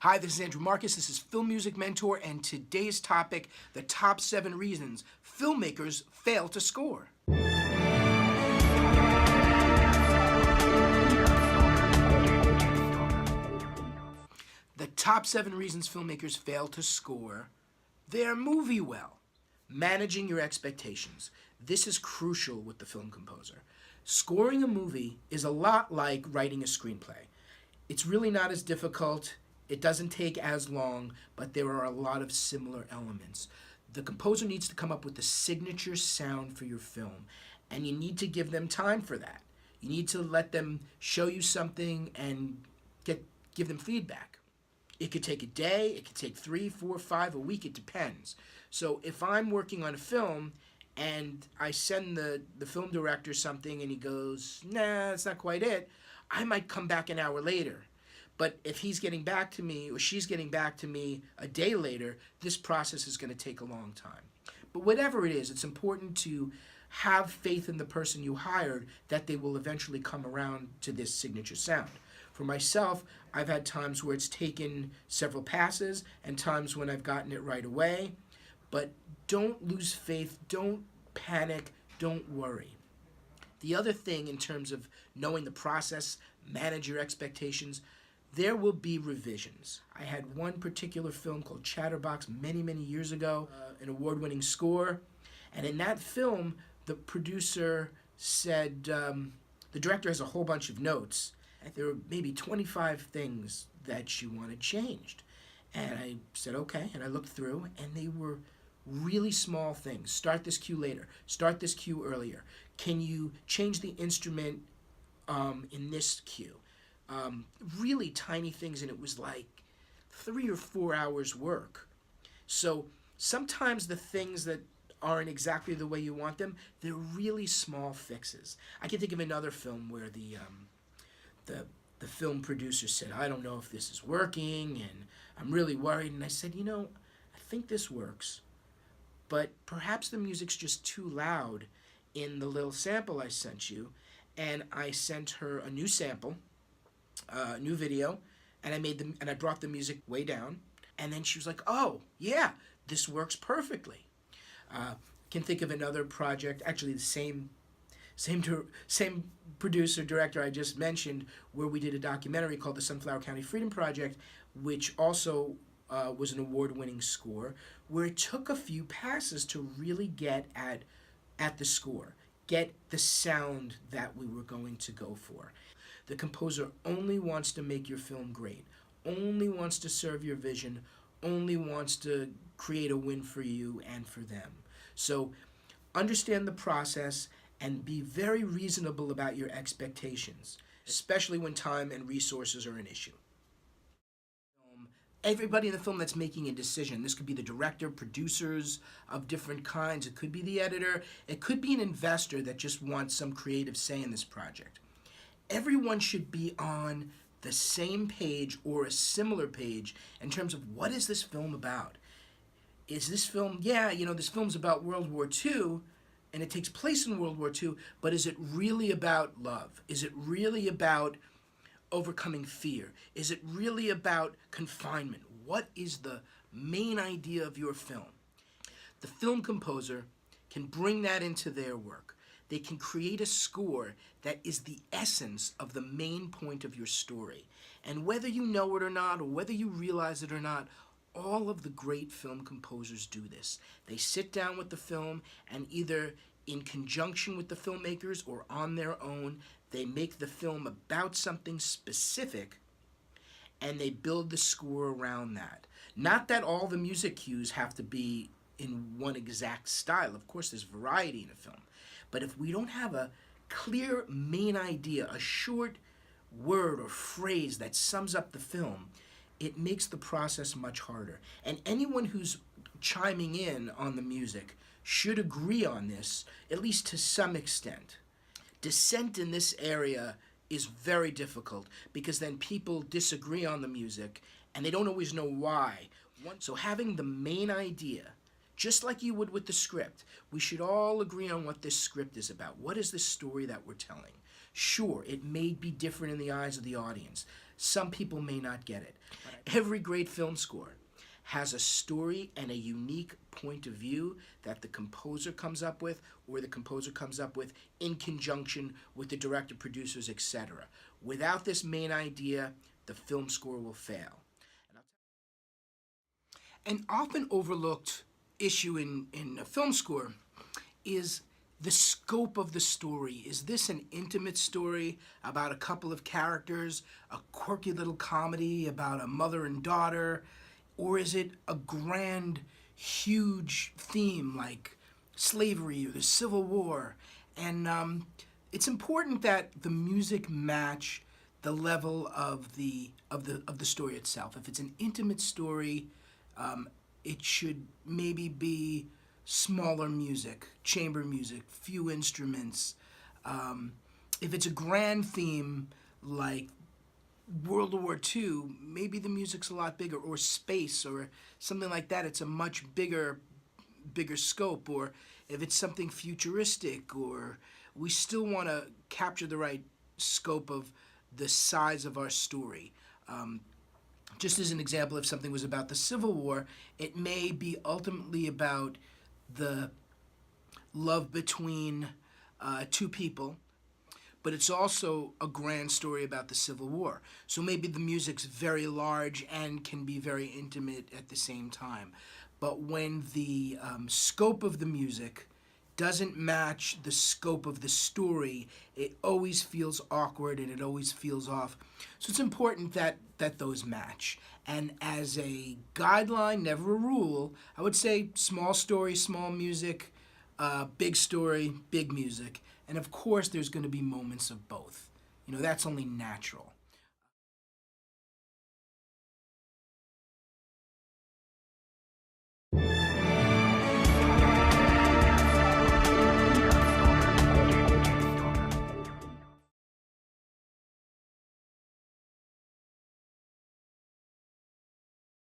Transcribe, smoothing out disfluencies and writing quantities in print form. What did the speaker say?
Hi, this is Andrew Markus. This is Film Music Mentor, and today's topic, the top 7 reasons filmmakers fail to score. The top 7 reasons filmmakers fail to score their movie well. Managing your expectations. This is crucial with the film composer. Scoring a movie is a lot like writing a screenplay. It's really not as difficult. It doesn't take as long, but there are a lot of similar elements. The composer needs to come up with the signature sound for your film, and you need to give them time for that. You need to let them show you something and give them feedback. It could take a day, it could take 3, 4, 5, a week, it depends. So if I'm working on a film and I send the film director something and he goes, nah, that's not quite it, I might come back an hour later. But if he's getting back to me or she's getting back to me a day later, this process is going to take a long time. But whatever it is, it's important to have faith in the person you hired that they will eventually come around to this signature sound. For myself, I've had times where it's taken several passes and times when I've gotten it right away. But don't lose faith, don't panic, don't worry. The other thing in terms of knowing the process, manage your expectations, there will be revisions. I had one particular film called Chatterbox many, many years ago, an award-winning score. And in that film, the producer said, the director has a whole bunch of notes. And there were maybe 25 things that she wanted changed. And I said, okay, and I looked through, and they were really small things. Start this cue later. Start this cue earlier. Can you change the instrument in this cue? Really tiny things, and it was like 3 or 4 hours work. So sometimes the things that aren't exactly the way you want them, they're really small fixes. I can think of another film where the film producer said, I don't know if this is working, and I'm really worried. And I said, I think this works, but perhaps the music's just too loud in the little sample I sent you. And I sent her a new sample, new video, and I brought the music way down, and then she was like, oh yeah, this works perfectly. Can think of another project, actually the same producer director I just mentioned, where we did a documentary called the Sunflower County Freedom Project, which also was an award-winning score, where it took a few passes to really get at the score, get the sound that we were going to go for. The composer only wants to make your film great, only wants to serve your vision, only wants to create a win for you and for them. So understand the process and be very reasonable about your expectations, especially when time and resources are an issue. Everybody in the film that's making a decision, this could be the director, producers of different kinds, it could be the editor, it could be an investor that just wants some creative say in this project. Everyone should be on the same page or a similar page in terms of what is this film about. Is this film, this film's about World War II, and it takes place in World War II, but is it really about love? Is it really about overcoming fear? Is it really about confinement? What is the main idea of your film? The film composer can bring that into their work. They can create a score that is the essence of the main point of your story. And whether you know it or not, or whether you realize it or not, all of the great film composers do this. They sit down with the film, and either in conjunction with the filmmakers or on their own, they make the film about something specific, and they build the score around that. Not that all the music cues have to be in one exact style. Of course, there's variety in a film. But if we don't have a clear main idea, a short word or phrase that sums up the film, it makes the process much harder. And anyone who's chiming in on the music should agree on this, at least to some extent. Dissent in this area is very difficult because then people disagree on the music and they don't always know why. So having the main idea, just like you would with the script, we should all agree on what this script is about. What is the story that we're telling? Sure, it may be different in the eyes of the audience. Some people may not get it. Every great film score has a story and a unique point of view that the composer comes up with, or the composer comes up with in conjunction with the director, producers, etc. Without this main idea, the film score will fail. An often overlooked issue in a film score is the scope of the story. Is this an intimate story about a couple of characters, a quirky little comedy about a mother and daughter, or is it a grand, huge theme like slavery or the Civil War? And it's important that the music match the level of the story itself. If it's an intimate story, it should maybe be smaller music, chamber music, few instruments. If it's a grand theme like World War II, maybe the music's a lot bigger, or space, or something like that. It's a much bigger scope. Or if it's something futuristic, or we still want to capture the right scope of the size of our story. Just as an example, if something was about the Civil War, it may be ultimately about the love between two people, but it's also a grand story about the Civil War. So maybe the music's very large and can be very intimate at the same time. But when the scope of the music doesn't match the scope of the story, it always feels awkward and it always feels off. So it's important that those match. And as a guideline, never a rule, I would say small story, small music, big story, big music. And of course, there's going to be moments of both. That's only natural.